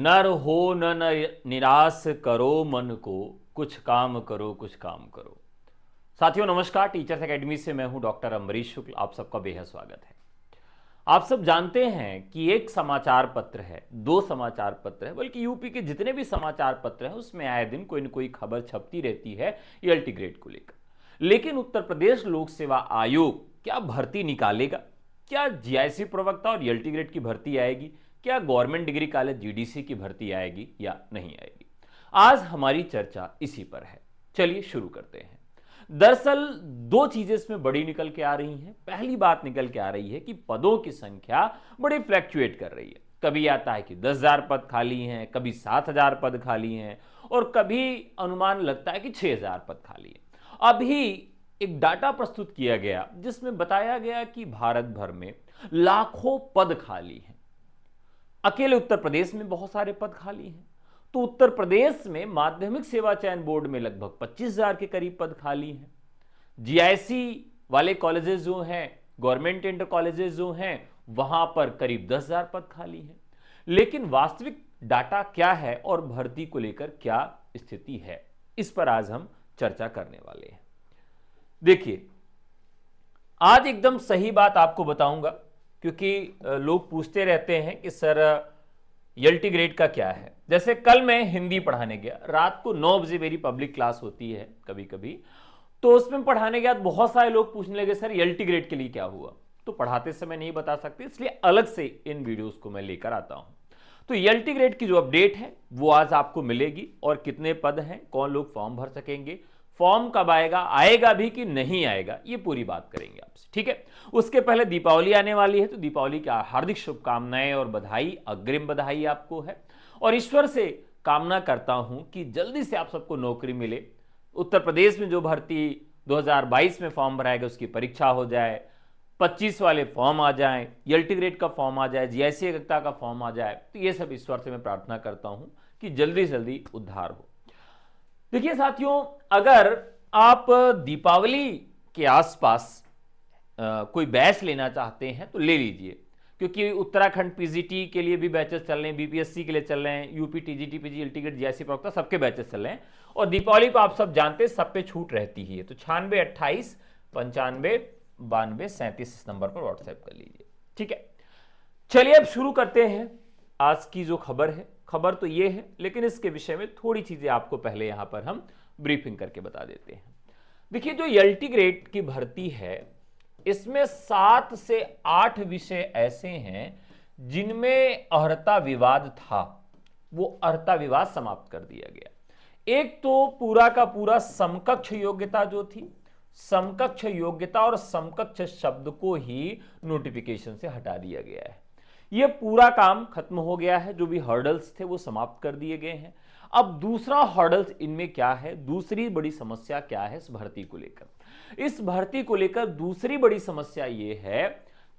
नर हो निराश करो मन को, कुछ काम करो कुछ काम करो। साथियों नमस्कार, टीचर्स एकेडमी से मैं हूं डॉक्टर अम्बरीश शुक्ल। आप सबका बेहद स्वागत है। आप सब जानते हैं कि एक समाचार पत्र है, दो समाचार पत्र है, बल्कि यूपी के जितने भी समाचार पत्र हैं उसमें आए दिन कोई न कोई खबर छपती रहती है ईएलटी ग्रेड को लेकर। लेकिन उत्तर प्रदेश लोक सेवा आयोग क्या भर्ती निकालेगा? क्या जीआईसी प्रवक्ता और ईएलटी ग्रेड की भर्ती आएगी? क्या गवर्नमेंट डिग्री कॉलेज जीडीसी की भर्ती आएगी या नहीं आएगी? आज हमारी चर्चा इसी पर है। चलिए शुरू करते हैं। दरअसल दो चीजें इसमें बड़ी निकल के आ रही हैं। पहली बात निकल के आ रही है कि पदों की संख्या बड़ी फ्लैक्चुएट कर रही है। कभी आता है कि 10,000 पद खाली हैं, कभी 7,000 पद खाली हैं, और कभी अनुमान लगता है कि 6,000 पद खाली हैं। अभी एक डाटा प्रस्तुत किया गया जिसमें बताया गया कि भारत भर में लाखों पद खाली हैं। अकेले उत्तर प्रदेश में बहुत सारे पद खाली हैं। तो उत्तर प्रदेश में माध्यमिक सेवा चयन बोर्ड में लगभग 25,000 के करीब पद खाली हैं। जीआईसी वाले कॉलेजेस जो हैं, गवर्नमेंट इंटर कॉलेजेस जो हैं, वहां पर करीब 10,000 पद खाली हैं। लेकिन वास्तविक डाटा क्या है और भर्ती को लेकर क्या स्थिति है, इस पर आज हम चर्चा करने वाले हैं। देखिए, आज एकदम सही बात आपको बताऊंगा, क्योंकि लोग पूछते रहते हैं कि सर ईएलटी ग्रेड का क्या है। जैसे कल मैं हिंदी पढ़ाने गया, रात को 9 बजे मेरी पब्लिक क्लास होती है कभी कभी, तो उसमें पढ़ाने के बाद बहुत सारे लोग पूछने लगे सर ईएलटी ग्रेड के लिए क्या हुआ। तो पढ़ाते समय नहीं बता सकते, इसलिए अलग से इन वीडियोस को मैं लेकर आता हूं। तो ईएलटी ग्रेड की जो अपडेट है वो आज आपको मिलेगी, और कितने पद हैं, कौन लोग फॉर्म भर सकेंगे, फॉर्म कब आएगा, आएगा भी कि नहीं आएगा, ये पूरी बात करेंगे आपसे। ठीक है, उसके पहले दीपावली आने वाली है, तो दीपावली की हार्दिक शुभकामनाएं और बधाई, अग्रिम बधाई आपको है। और ईश्वर से कामना करता हूं कि जल्दी से आप सबको नौकरी मिले। उत्तर प्रदेश में जो भर्ती 2022 में फॉर्म भराया गया उसकी परीक्षा हो जाए, 25 वाले फॉर्म आ जाए, ईएलटी ग्रेड का फॉर्म आ जाए, जीआईसी एकता का फॉर्म आ जाए। तो ये सब ईश्वर से मैं प्रार्थना करता हूं कि जल्दी से जल्दी उद्धार हो। देखिए साथियों, अगर आप दीपावली के आसपास कोई बैच लेना चाहते हैं तो ले लीजिए, क्योंकि उत्तराखंड पीजीटी के लिए भी बैचेस चल रहे हैं, बीपीएससी के लिए चल रहे हैं, UP TGT PG ELT grade GIC प्रवक्ता सबके बैचेस चल रहे हैं। और दीपावली को आप सब जानते हैं सब पे छूट रहती ही है। तो 96 28 95 92 37 इस नंबर पर व्हाट्सएप कर लीजिए। ठीक है, चलिए अब शुरू करते हैं आज की जो खबर है। खबर तो ये है, लेकिन इसके विषय में थोड़ी चीजें आपको पहले यहां पर हम ब्रीफिंग करके बता देते हैं। देखिए, जो ईएलटी ग्रेड की भर्ती है इसमें 7 से 8 विषय ऐसे हैं जिनमें अर्हता विवाद था, वो अर्हता विवाद समाप्त कर दिया गया। एक तो पूरा का पूरा समकक्ष योग्यता जो थी, समकक्ष योग्यता और समकक्ष शब्द को ही नोटिफिकेशन से हटा दिया गया है। यह पूरा काम खत्म हो गया है। जो भी हर्डल्स थे वो समाप्त कर दिए गए हैं। अब दूसरा हर्डल्स इनमें क्या है, दूसरी बड़ी समस्या क्या है इस भर्ती को लेकर? इस भर्ती को लेकर दूसरी बड़ी समस्या यह है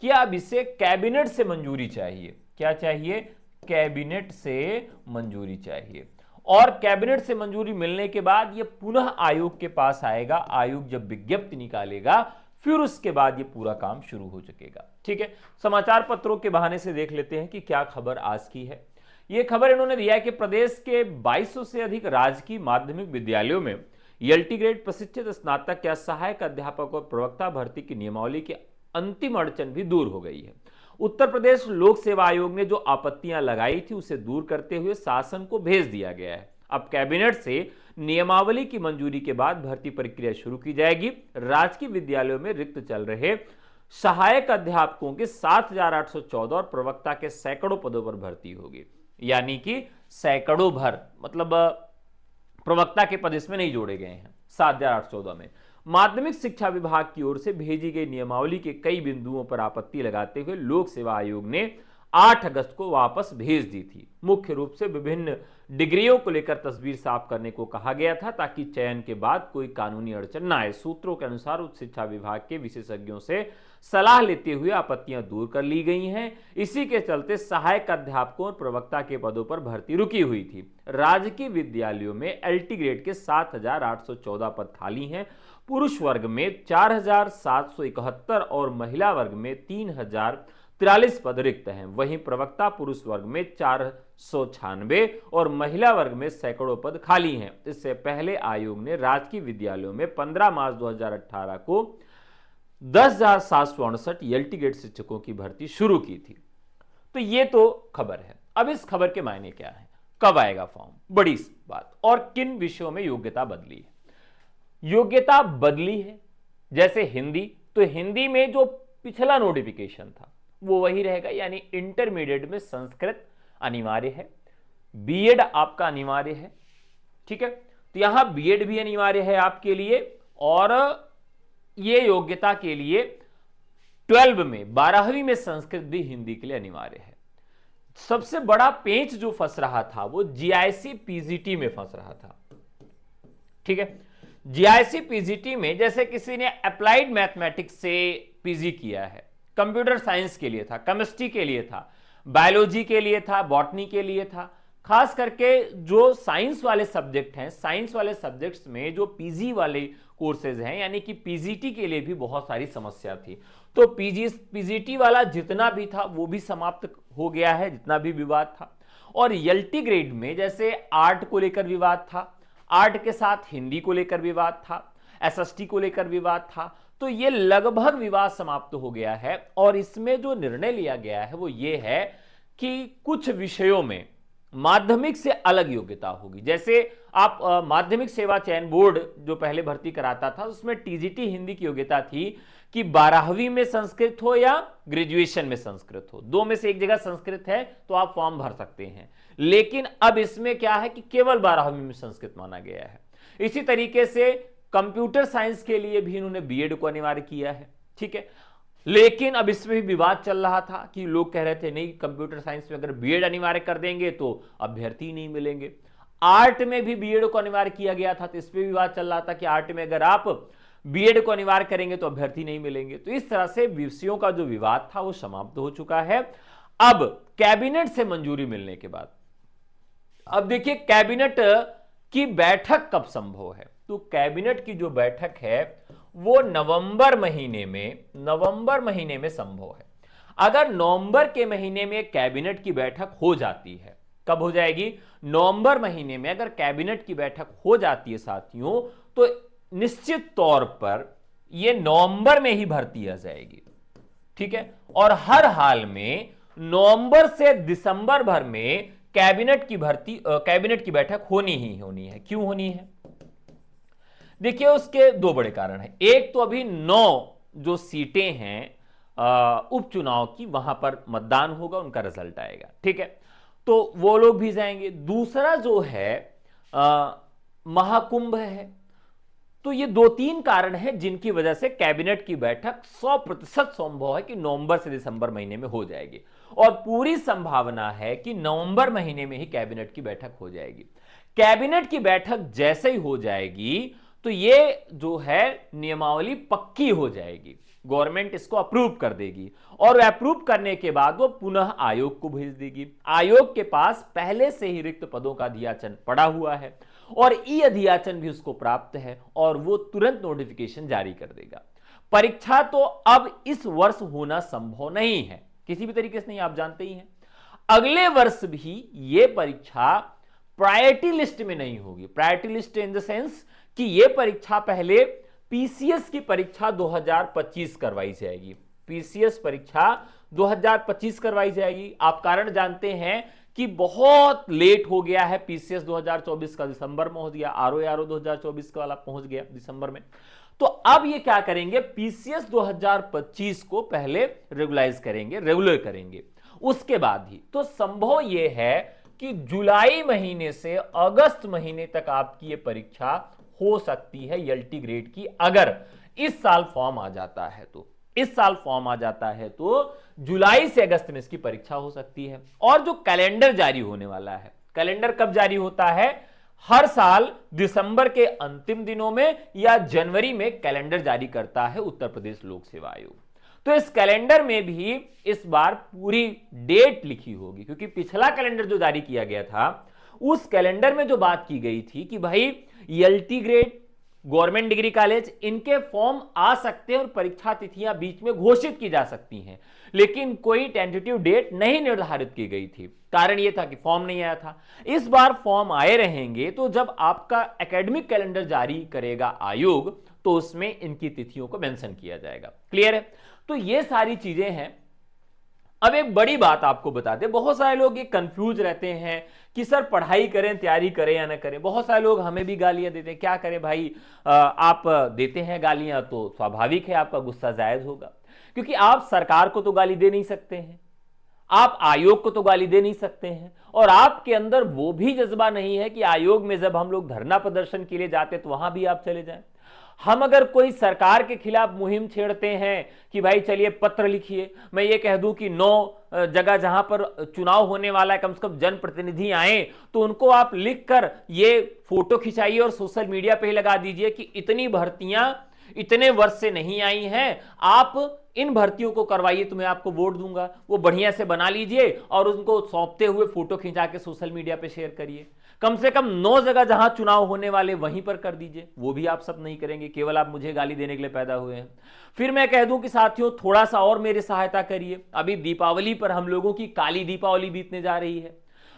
कि अब इसे कैबिनेट से मंजूरी चाहिए। क्या चाहिए? कैबिनेट से मंजूरी चाहिए। और कैबिनेट से मंजूरी मिलने के बाद यह पुनः आयोग के पास आएगा। आयोग जब विज्ञप्ति निकालेगा फिर उसके बाद ये पूरा काम शुरू हो सकेगा। ठीक है, समाचार पत्रों के बहाने से देख लेते हैं कि क्या खबर आज की है। ये खबर इन्होंने दिया है कि प्रदेश के 2200 से अधिक राजकीय माध्यमिक विद्यालयों में ईएलटी ग्रेड प्रशिक्षित स्नातक या सहायक अध्यापक और प्रवक्ता भर्ती की नियमावली की अंतिम अड़चन भी दूर हो गई है। उत्तर प्रदेश लोक सेवा आयोग ने जो आपत्तियां लगाई थी उसे दूर करते हुए शासन को भेज दिया गया है। अब कैबिनेट से नियमावली की मंजूरी के बाद भर्ती प्रक्रिया शुरू की जाएगी। राजकीय विद्यालयों में रिक्त चल रहे सहायक अध्यापकों के 7,814 और प्रवक्ता के सैकड़ों पदों पर भर्ती होगी। यानी कि सैकड़ों भर, मतलब प्रवक्ता के पद इसमें नहीं जोड़े गए हैं। 7,814 में माध्यमिक शिक्षा विभाग की ओर से भेजी गई नियमावली के कई बिंदुओं पर आपत्ति लगाते हुए लोक सेवा आयोग ने 8 अगस्त को वापस भेज दी थी। मुख्य रूप से विभिन्न डिग्रियों को लेकर तस्वीर साफ करने को कहा गया था ताकि चयन के बाद कोई कानूनी अड़चन न आए। सूत्रों के अनुसार उच्च शिक्षा विभाग के विशेषज्ञों से सलाह लेते हुए आपत्तियां दूर कर ली गई हैं। इसी के चलते सहायक अध्यापकों और प्रवक्ता के पदों पर भर्ती रुकी हुई थी। राजकीय विद्यालयों में एलटी ग्रेड के 7,814 पद खाली हैं। पुरुष वर्ग में 4,771 और महिला वर्ग में 3,000 43 पद रिक्त हैं। वहीं प्रवक्ता पुरुष वर्ग में 496 और महिला वर्ग में सैकड़ों पद खाली हैं। इससे पहले आयोग ने राजकीय विद्यालयों में 15 मार्च 2018 को 10,768 एलटी ग्रेड शिक्षकों की भर्ती शुरू की थी। तो ये तो खबर है। अब इस खबर के मायने क्या है, कब आएगा फॉर्म, बड़ी बात, और किन विषयों में योग्यता बदली है। योग्यता बदली है, जैसे हिंदी, तो हिंदी में जो पिछला नोटिफिकेशन था वो वही रहेगा, यानी इंटरमीडिएट में संस्कृत अनिवार्य है, बीएड आपका अनिवार्य है। ठीक है, तो यहां बीएड भी अनिवार्य है आपके लिए, और ये योग्यता के लिए 12 में 12वीं में संस्कृत भी हिंदी के लिए अनिवार्य है। सबसे बड़ा पेंच जो फंस रहा था वो जीआईसी पीजीटी में फंस रहा था। ठीक है, जीआईसी पीजीटी में जैसे किसी ने अप्लाइड मैथमेटिक्स से पीजी किया है, कंप्यूटर साइंस के लिए था, केमिस्ट्री के लिए था, बायोलॉजी के लिए था, बॉटनी के लिए था, खास करके जो साइंस वाले सब्जेक्ट हैं, साइंस वाले सब्जेक्ट्स में जो पीजी वाले कोर्सेज हैं, यानी कि पीजीटी के लिए भी बहुत सारी समस्या थी। तो पीजीटी वाला जितना भी था वो भी समाप्त हो गया है, जितना भी विवाद था। और एलटी ग्रेड में जैसे आर्ट को लेकर विवाद था, आर्ट के साथ हिंदी को लेकर विवाद था, एसएसटी को लेकर विवाद था, तो ये लगभग विवाद समाप्त हो गया है। और इसमें जो निर्णय लिया गया है वो ये है कि कुछ विषयों में माध्यमिक से अलग योग्यता होगी। जैसे आप माध्यमिक सेवा चयन बोर्ड जो पहले भर्ती कराता था उसमें टीजीटी हिंदी की योग्यता थी कि 12वीं में संस्कृत हो या ग्रेजुएशन में संस्कृत हो, दो में से एक जगह संस्कृत है तो आप फॉर्म भर सकते हैं। लेकिन अब इसमें क्या है कि केवल 12वीं में संस्कृत माना गया है। इसी तरीके से कंप्यूटर साइंस के लिए भी इन्होंने बीएड को अनिवार्य किया है। ठीक है, लेकिन अब इसमें भी विवाद चल रहा था कि लोग कह रहे थे नहीं, कंप्यूटर साइंस में अगर बीएड अनिवार्य कर देंगे तो अभ्यर्थी नहीं मिलेंगे। आर्ट में भी बीएड को अनिवार्य किया गया था, तो इस पर विवाद चल रहा था कि आर्ट में अगर आप बीएड को अनिवार्य करेंगे तो अभ्यर्थी नहीं मिलेंगे। तो इस तरह से विषयों का जो विवाद था वो समाप्त हो चुका है। अब कैबिनेट से मंजूरी मिलने के बाद, अब देखिए कैबिनेट की बैठक कब संभव है, तो कैबिनेट की जो बैठक है वो नवंबर महीने में संभव है। अगर नवंबर के महीने में कैबिनेट की बैठक हो जाती है, कब हो जाएगी, नवंबर महीने में अगर कैबिनेट की बैठक हो जाती है साथियों, तो निश्चित तौर पर यह नवंबर में ही भर्ती आ जाएगी। ठीक है, और हर हाल में नवंबर से दिसंबर भर में कैबिनेट की बैठक होनी ही होनी है। क्यों होनी है, देखिए उसके दो बड़े कारण हैं। एक तो अभी 9 जो सीटें हैं उपचुनाव की, वहां पर मतदान होगा, उनका रिजल्ट आएगा। ठीक है, तो वो लोग भी जाएंगे। दूसरा जो है महाकुंभ है। तो ये 2-3 कारण हैं जिनकी वजह से कैबिनेट की बैठक 100% संभव है कि नवंबर से दिसंबर महीने में हो जाएगी, और पूरी संभावना है कि नवंबर महीने में ही कैबिनेट की बैठक हो जाएगी। कैबिनेट की बैठक जैसे ही हो जाएगी तो ये जो है नियमावली पक्की हो जाएगी, गवर्नमेंट इसको अप्रूव कर देगी, और अप्रूव करने के बाद वो पुनः आयोग को भेज देगी। आयोग के पास पहले से ही रिक्त पदों का अधियाचन पड़ा हुआ है और ई अधियाचन भी उसको प्राप्त है, और वो तुरंत नोटिफिकेशन जारी कर देगा। परीक्षा तो अब इस वर्ष होना संभव नहीं है, किसी भी तरीके से नहीं, आप जानते ही हैं। अगले वर्ष भी ये परीक्षा प्रायोरिटी लिस्ट में नहीं होगी। Priority list in the sense कि ये परीक्षा पहले पीसीएस की परीक्षा 2025 करवाई जाएगी। पीसीएस परीक्षा 2025 करवाई जाएगी। आप कारण जानते हैं कि बहुत लेट हो गया है। पीसीएस 2024 का दिसंबर में हो गया, आरओ 2024 का वाला पहुंच गया दिसंबर में। तो अब ये क्या करेंगे, पीसीएस 2025 को पहले रेगुलाइज करेंगे, रेगुलर करेंगे, उसके बाद ही। तो संभव यह है कि जुलाई महीने से अगस्त महीने तक आपकी ये परीक्षा हो सकती है एलटी ग्रेड की, अगर इस साल फॉर्म आ जाता है तो। इस साल फॉर्म आ जाता है तो जुलाई से अगस्त में इसकी परीक्षा हो सकती है। और जो कैलेंडर जारी होने वाला है, कैलेंडर कब जारी होता है, हर साल दिसंबर के अंतिम दिनों में या जनवरी में कैलेंडर जारी करता है उत्तर प्रदेश लोक सेवा आयोग। तो इस कैलेंडर में भी इस बार पूरी डेट लिखी होगी, क्योंकि पिछला कैलेंडर जो जारी किया गया था उस कैलेंडर में जो बात की गई थी कि भाई LT grade government degree college, इनके फॉर्म आ सकते हैं और परीक्षा तिथियां बीच में घोषित की जा सकती हैं, लेकिन कोई टेंटेटिव डेट नहीं निर्धारित की गई थी। कारण यह था कि फॉर्म नहीं आया था। इस बार फॉर्म आए रहेंगे, तो जब आपका एकेडमिक कैलेंडर जारी करेगा आयोग, तो उसमें इनकी तिथियों को मेंशन किया जाएगा। क्लियर है? तो ये सारी चीजें हैं। अब एक बड़ी बात आपको बता दें, बहुत सारे लोग ये कंफ्यूज रहते हैं कि सर पढ़ाई करें, तैयारी करें या ना करें। बहुत सारे लोग हमें भी गालियां देते हैं, क्या करें भाई, आप देते हैं गालियां तो स्वाभाविक है आपका गुस्सा जायज होगा, क्योंकि आप सरकार को तो गाली दे नहीं सकते हैं, आप आयोग को तो गाली दे नहीं सकते हैं, और आपके अंदर वो भी जज्बा नहीं है कि आयोग में जब हम लोग धरना प्रदर्शन के लिए जाते तो वहां भी आप चले जाएं। हम अगर कोई सरकार के खिलाफ मुहिम छेड़ते हैं कि भाई चलिए पत्र लिखिए, मैं ये कह दूं कि 9 जगह जहां पर चुनाव होने वाला है कम से कम जनप्रतिनिधि आए, तो उनको आप लिखकर ये फोटो खिंचाइए और सोशल मीडिया पे ही लगा दीजिए कि इतनी भर्तियां इतने वर्ष से नहीं आई हैं, आप इन भर्तियों को करवाइए तो मैं आपको वोट दूंगा। वो बढ़िया से बना लीजिए और उनको सौंपते हुए फोटो खिंचा के सोशल मीडिया पे शेयर करिए। कम से कम 9 जगह जहां चुनाव होने वाले वहीं पर कर दीजिए। वो भी आप सब नहीं करेंगे, केवल आप मुझे गाली देने के लिए पैदा हुए हैं। फिर मैं कह दूं कि साथियों, थोड़ा सा और मेरी सहायता करिए। अभी दीपावली पर हम लोगों की काली दीपावली बीतने जा रही है।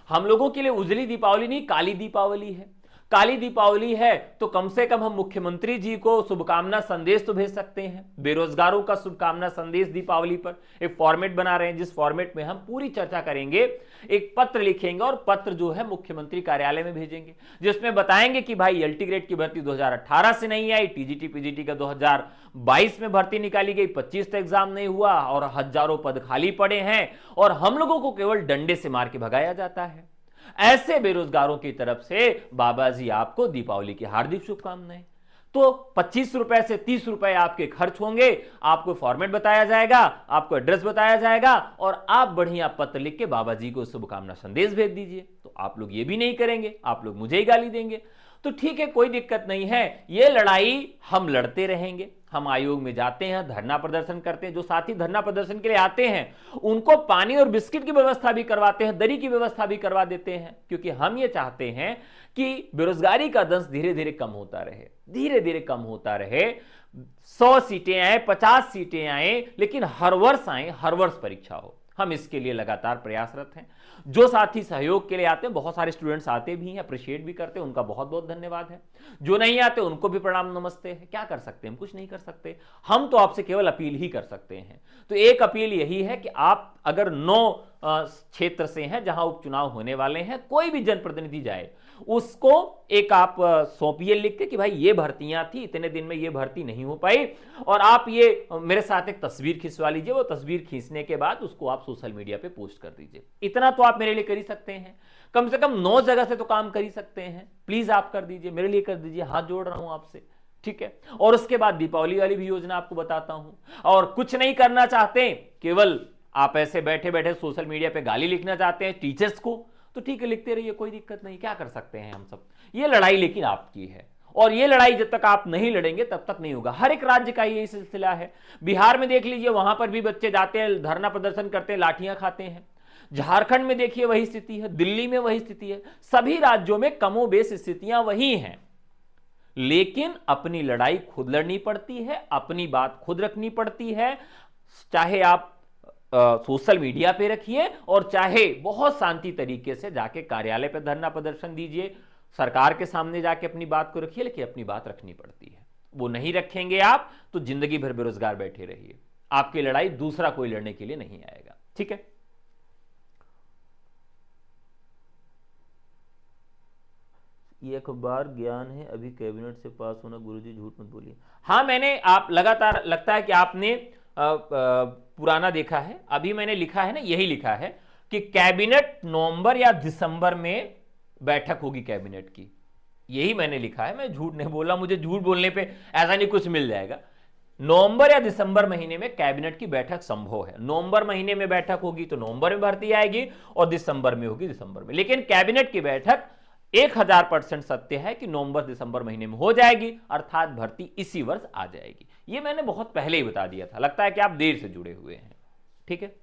हम लोगों के लिए उजली दीपावली नहीं, काली दीपावली है। काली दीपावली है तो कम से कम हम मुख्यमंत्री जी को शुभकामना संदेश तो भेज सकते हैं। बेरोजगारों का शुभकामना संदेश दीपावली पर एक फॉर्मेट बना रहे हैं, जिस फॉर्मेट में हम पूरी चर्चा करेंगे। एक पत्र लिखेंगे और पत्र जो है मुख्यमंत्री कार्यालय में भेजेंगे, जिसमें बताएंगे कि भाई एलटी ग्रेड की भर्ती 2018 से नहीं आई, टीजीटी पीजीटी का 2022 में भर्ती निकाली गई, 25 तक एग्जाम नहीं हुआ और हजारों पद खाली पड़े हैं और हम लोगों को केवल डंडे से मार के भगाया जाता है। ऐसे बेरोजगारों की तरफ से बाबा जी आपको दीपावली की हार्दिक शुभकामनाएं। तो 25 रुपए से 30 रुपए आपके खर्च होंगे, आपको फॉर्मेट बताया जाएगा, आपको एड्रेस बताया जाएगा और आप बढ़िया पत्र लिख के बाबा जी को शुभकामना संदेश भेज दीजिए। तो आप लोग ये भी नहीं करेंगे, आप लोग मुझे ही गाली देंगे। तो ठीक है, कोई दिक्कत नहीं है, ये लड़ाई हम लड़ते रहेंगे। हम आयोग में जाते हैं, धरना प्रदर्शन करते हैं। जो साथी धरना प्रदर्शन के लिए आते हैं उनको पानी और बिस्किट की व्यवस्था भी करवाते हैं, दरी की व्यवस्था भी करवा देते हैं, क्योंकि हम ये चाहते हैं कि बेरोजगारी का दंश धीरे धीरे कम होता रहे, धीरे धीरे कम होता रहे। 100 सीटें आए, 50 सीटें आए, लेकिन हर वर्ष आए, हर वर्ष परीक्षा हो। हम इसके लिए लगातार प्रयासरत हैं। जो साथी सहयोग के लिए आते हैं, बहुत सारे स्टूडेंट्स आते भी हैं, अप्रिशिएट भी करते हैं, उनका बहुत बहुत धन्यवाद है। जो नहीं आते उनको भी प्रणाम नमस्ते है। क्या कर सकते हैं, हम कुछ नहीं कर सकते। हम तो आपसे केवल अपील ही कर सकते हैं। तो एक अपील यही है कि आप अगर 9 क्षेत्र से हैं जहां उपचुनाव होने वाले हैं, कोई भी जनप्रतिनिधि जाए उसको एक आप सौंपिए लिख के कि भाई ये भर्तियां थी, इतने दिन में ये भर्ती नहीं हो पाई, और आप ये मेरे साथ एक तस्वीर खिंचवा लीजिए। वो तस्वीर खींचने के बाद उसको आप सोशल मीडिया पे पोस्ट कर दीजिए। इतना तो आप मेरे लिए कर ही सकते हैं। कम से कम 9 जगह से तो काम कर ही सकते हैं। प्लीज आप कर दीजिए, मेरे लिए कर दीजिए, हाथ जोड़ रहा हूं आपसे, ठीक है। और उसके बाद दीपावली वाली भी योजना आपको बताता हूं। और कुछ नहीं करना चाहते, केवल आप ऐसे बैठे बैठे सोशल मीडिया पे गाली लिखना चाहते हैं टीचर्स को, तो ठीक है, लिखते रहिए, कोई दिक्कत नहीं। क्या कर सकते हैं हम सब। ये लड़ाई लेकिन आपकी है, और ये लड़ाई जब तक आप नहीं लड़ेंगे तब तक नहीं होगा। हर एक राज्य का यही सिलसिला है। बिहार में देख लीजिए, वहां पर भी बच्चे जाते हैं, धरना प्रदर्शन करते हैं, लाठियां खाते हैं। झारखंड में देखिए वही स्थिति है, दिल्ली में वही स्थिति है। सभी राज्यों में कमोबेश स्थितियां वही हैं, लेकिन अपनी लड़ाई खुद लड़नी पड़ती है, अपनी बात खुद रखनी पड़ती है। चाहे आप सोशल मीडिया पे रखिए और चाहे बहुत शांति तरीके से जाके कार्यालय पे धरना प्रदर्शन दीजिए, सरकार के सामने जाके अपनी बात को रखिए, लेकिन अपनी बात रखनी पड़ती है। वो नहीं रखेंगे आप तो जिंदगी भर बेरोजगार बैठे रहिए। आपकी लड़ाई दूसरा कोई लड़ने के लिए नहीं आएगा, ठीक है। ये अखबार ज्ञान है, अभी कैबिनेट से पास होना। गुरुजी झूठ मत बोलिए। हाँ, मैंने आप लगातार, लगता है कि आपने पुराना देखा है। अभी मैंने लिखा है ना, यही लिखा है कि कैबिनेट नवंबर या दिसंबर में बैठक होगी कैबिनेट की। यही मैंने लिखा है, मैं झूठ नहीं बोला। मुझे झूठ बोलने पे ऐसा नहीं कुछ मिल जाएगा। नवंबर या दिसंबर महीने में कैबिनेट की बैठक संभव है। नवंबर महीने में बैठक होगी तो नवंबर में भर्ती आएगी, और दिसंबर में होगी दिसंबर में। लेकिन कैबिनेट की बैठक 1000% सत्य है कि नवंबर दिसंबर महीने में हो जाएगी, अर्थात भर्ती इसी वर्ष आ जाएगी। ये मैंने बहुत पहले ही बता दिया था। लगता है कि आप देर से जुड़े हुए हैं, ठीक है।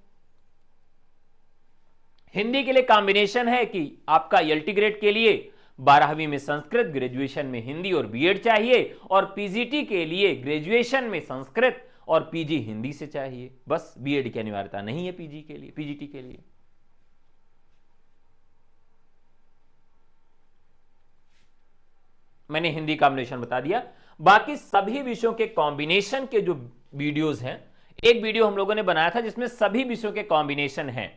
हिंदी के लिए कॉम्बिनेशन है कि आपका एलटी ग्रेड के लिए 12वीं में संस्कृत, ग्रेजुएशन में हिंदी और बीएड चाहिए, और पीजीटी के लिए ग्रेजुएशन में संस्कृत और पीजी हिंदी से चाहिए। बस बीएड की अनिवार्यता नहीं है पीजी के लिए, पीजीटी के लिए। मैंने हिंदी कॉम्बिनेशन बता दिया। बाकी सभी विषयों के कॉम्बिनेशन के जो वीडियोस हैं, एक वीडियो हम लोगों ने बनाया था जिसमें सभी विषयों के कॉम्बिनेशन हैं,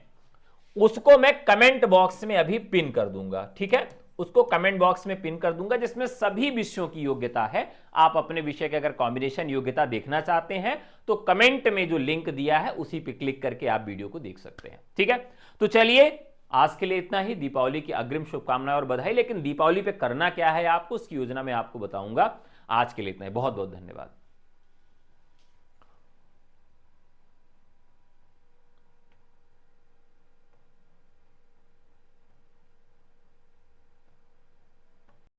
उसको मैं कमेंट बॉक्स में अभी पिन कर दूंगा, ठीक है, उसको कमेंट बॉक्स में पिन कर दूंगा, जिसमें सभी विषयों की योग्यता है। आप अपने विषय के अगर कॉम्बिनेशन योग्यता देखना चाहते हैं तो कमेंट में जो लिंक दिया है उसी पे क्लिक करके आप वीडियो को देख सकते हैं, ठीक है। तो चलिए आज के लिए इतना ही। दीपावली की अग्रिम शुभकामनाएं और बधाई। लेकिन दीपावली पे करना क्या है आपको, उसकी योजना मैं आपको बताऊंगा। आज के लिए इतना ही, बहुत बहुत धन्यवाद।